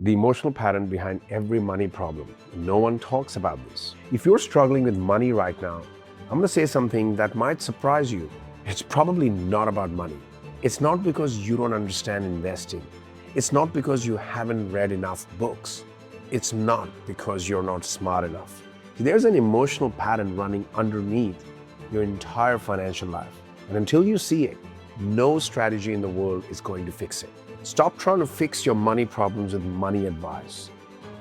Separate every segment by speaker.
Speaker 1: the emotional pattern behind every money problem. No one talks about this. If you're struggling with money right now, I'm going to say something that might surprise you. It's probably not about money. It's not because you don't understand investing. It's not because you haven't read enough books. It's not because you're not smart enough. There's an emotional pattern running underneath your entire financial life. And until you see it, no strategy in the world is going to fix it. Stop trying to fix your money problems with money advice.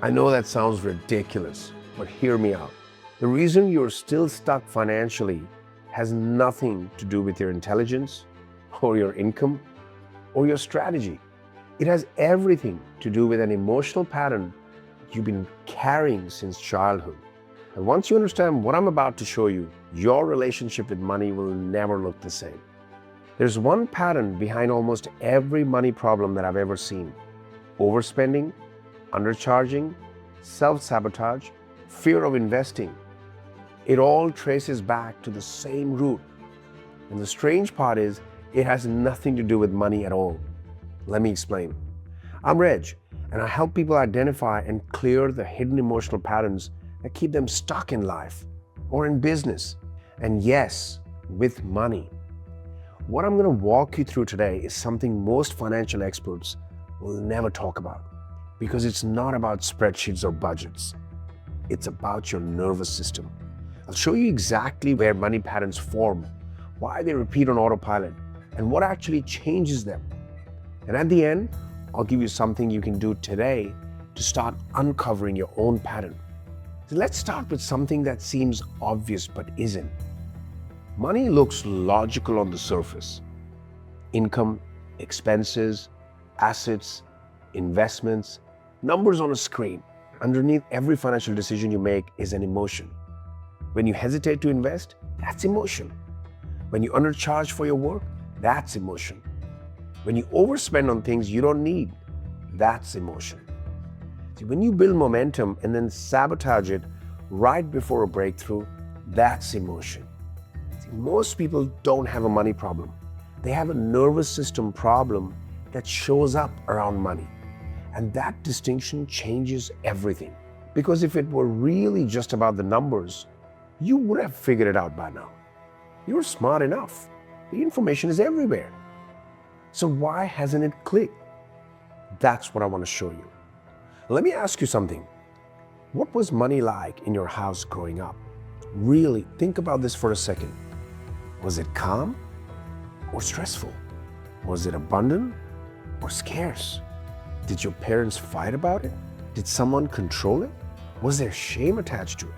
Speaker 1: I know that sounds ridiculous, but hear me out. The reason you're still stuck financially has nothing to do with your intelligence or your income or your strategy. It has everything to do with an emotional pattern you've been carrying since childhood. And once you understand what I'm about to show you, your relationship with money will never look the same. There's one pattern behind almost every money problem that I've ever seen: overspending, undercharging, self-sabotage, fear of investing. It all traces back to the same root. And the strange part is, it has nothing to do with money at all. Let me explain. I'm Reg, and I help people identify and clear the hidden emotional patterns that keep them stuck in life or in business. And yes, with money. What I'm going to walk you through today is something most financial experts will never talk about, because it's not about spreadsheets or budgets. It's about your nervous system. I'll show you exactly where money patterns form, why they repeat on autopilot, and what actually changes them. And at the end, I'll give you something you can do today to start uncovering your own pattern. So let's start with something that seems obvious but isn't. Money looks logical on the surface. Income, expenses, assets, investments, numbers on a screen. Underneath every financial decision you make is an emotion. When you hesitate to invest, that's emotion. When you undercharge for your work, that's emotion. When you overspend on things you don't need, that's emotion. See, when you build momentum and then sabotage it right before a breakthrough, that's emotion. See, most people don't have a money problem. They have a nervous system problem that shows up around money. And that distinction changes everything. Because if it were really just about the numbers, you would have figured it out by now. You're smart enough. The information is everywhere. So why hasn't it clicked? That's what I want to show you. Let me ask you something. What was money like in your house growing up? Really, think about this for a second. Was it calm or stressful? Was it abundant or scarce? Did your parents fight about it? Did someone control it? Was there shame attached to it?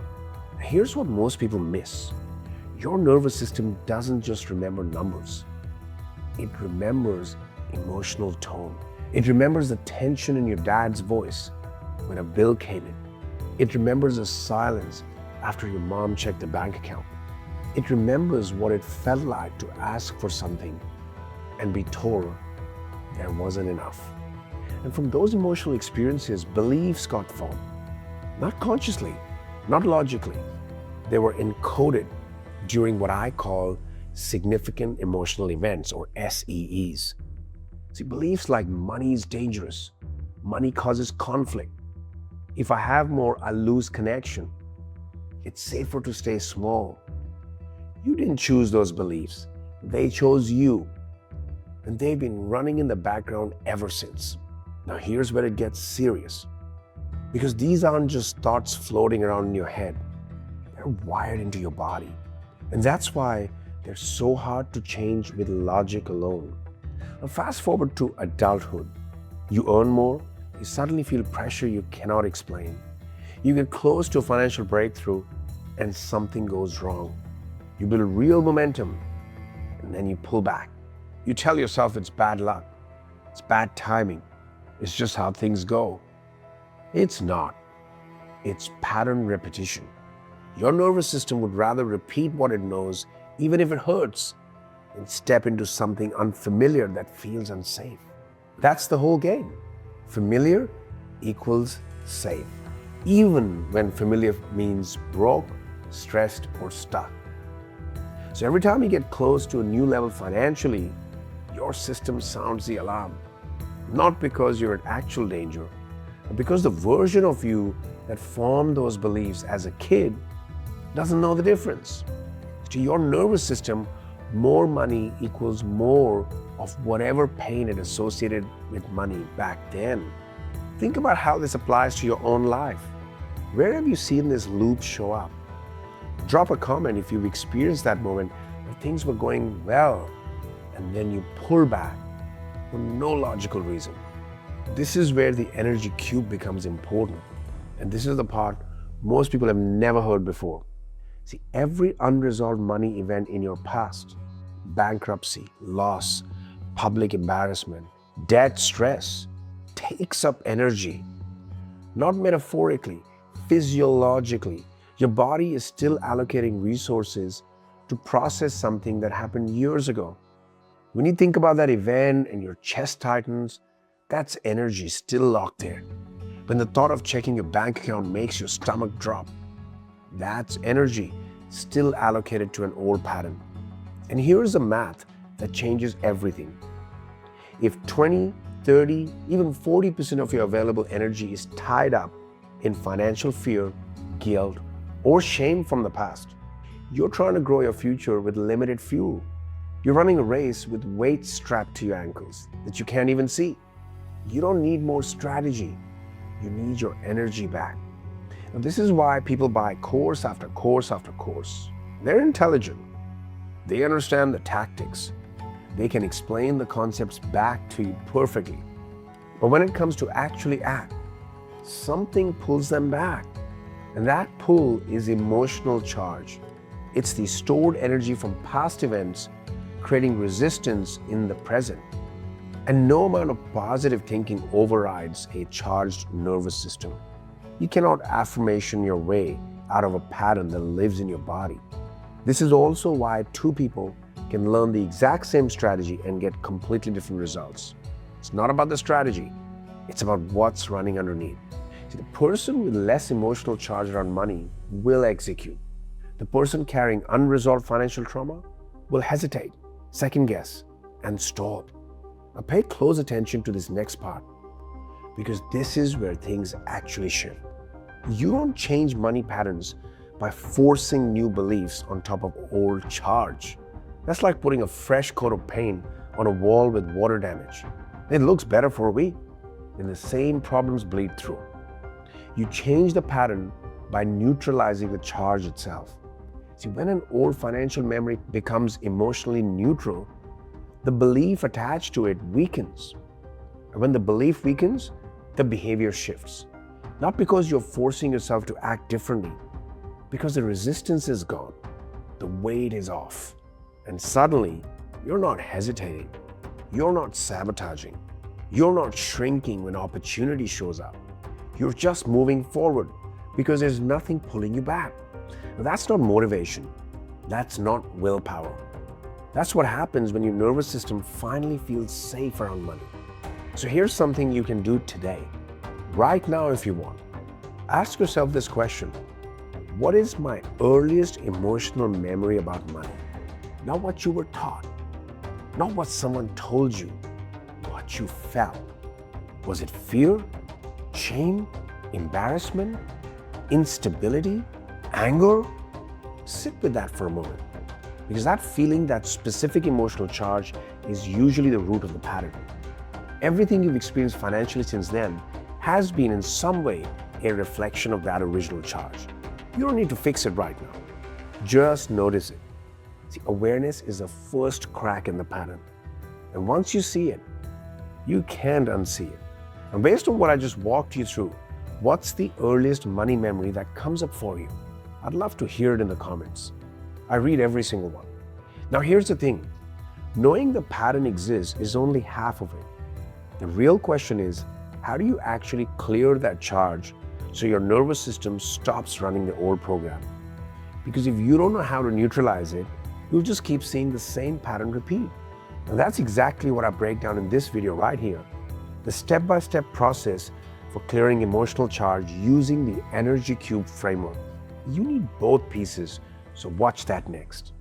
Speaker 1: Here's what most people miss. Your nervous system doesn't just remember numbers. It remembers emotional tone. It remembers the tension in your dad's voice when a bill came in. It remembers the silence after your mom checked the bank account. It remembers what it felt like to ask for something and be told there wasn't enough. And from those emotional experiences, beliefs got formed. Not consciously, not logically. They were encoded during what I call significant emotional events, or SEEs. See, beliefs like money is dangerous, money causes conflict, if I have more, I'll lose connection, it's safer to stay small. You didn't choose those beliefs, they chose you. And they've been running in the background ever since. Now here's where it gets serious. Because these aren't just thoughts floating around in your head, they're wired into your body. And that's why they're so hard to change with logic alone. Now fast forward to adulthood. You earn more, you suddenly feel pressure you cannot explain. You get close to a financial breakthrough and something goes wrong. You build real momentum and then you pull back. You tell yourself it's bad luck, it's bad timing, it's just how things go. It's not. It's pattern repetition. Your nervous system would rather repeat what it knows, even if it hurts, than step into something unfamiliar that feels unsafe. That's the whole game. Familiar equals safe, even when familiar means broke, stressed, or stuck. So every time you get close to a new level financially, your system sounds the alarm. Not because you're in actual danger, Because the version of you that formed those beliefs as a kid doesn't know the difference. To your nervous system, more money equals more of whatever pain it associated with money back then. Think about how this applies to your own life. Where have you seen this loop show up? Drop a comment if you've experienced that moment where things were going well and then you pull back for no logical reason. This is where the energy cube becomes important. And this is the part most people have never heard before. See, every unresolved money event in your past, bankruptcy, loss, public embarrassment, debt, stress, takes up energy. Not metaphorically, physiologically. Your body is still allocating resources to process something that happened years ago. When you think about that event and your chest tightens, that's energy still locked there. When the thought of checking your bank account makes your stomach drop, that's energy still allocated to an old pattern. And here's the math that changes everything. If 20, 30, even 40% of your available energy is tied up in financial fear, guilt, or shame from the past, you're trying to grow your future with limited fuel. You're running a race with weights strapped to your ankles that you can't even see. You don't need more strategy. You need your energy back. Now, this is why people buy course after course after course. They're intelligent. They understand the tactics. They can explain the concepts back to you perfectly. But when it comes to actually act, something pulls them back. And that pull is emotional charge. It's the stored energy from past events creating resistance in the present. And no amount of positive thinking overrides a charged nervous system. You cannot affirmation your way out of a pattern that lives in your body. This is also why two people can learn the exact same strategy and get completely different results. It's not about the strategy, it's about what's running underneath. See, the person with less emotional charge around money will execute. The person carrying unresolved financial trauma will hesitate, second guess, and stall. Now pay close attention to this next part, because this is where things actually shift. You don't change money patterns by forcing new beliefs on top of old charge. That's like putting a fresh coat of paint on a wall with water damage. It looks better for a week, then the same problems bleed through. You change the pattern by neutralizing the charge itself. See, when an old financial memory becomes emotionally neutral, the belief attached to it weakens. And when the belief weakens, the behavior shifts. Not because you're forcing yourself to act differently, because the resistance is gone, the weight is off. And suddenly, you're not hesitating. You're not sabotaging. You're not shrinking when opportunity shows up. You're just moving forward because there's nothing pulling you back. Now, that's not motivation. That's not willpower. That's what happens when your nervous system finally feels safe around money. So here's something you can do today, right now if you want. Ask yourself this question: what is my earliest emotional memory about money? Not what you were taught, not what someone told you, what you felt. Was it fear, shame, embarrassment, instability, anger? Sit with that for a moment, because that feeling, that specific emotional charge, is usually the root of the pattern. Everything you've experienced financially since then has been in some way a reflection of that original charge. You don't need to fix it right now. Just notice it. See, awareness is the first crack in the pattern. And once you see it, you can't unsee it. And based on what I just walked you through, what's the earliest money memory that comes up for you? I'd love to hear it in the comments. I read every single one. Now here's the thing. Knowing the pattern exists is only half of it. The real question is, how do you actually clear that charge so your nervous system stops running the old program? Because if you don't know how to neutralize it, you'll just keep seeing the same pattern repeat. And that's exactly what I break down in this video right here. The step-by-step process for clearing emotional charge using the Energy Cube framework. You need both pieces, so watch that next.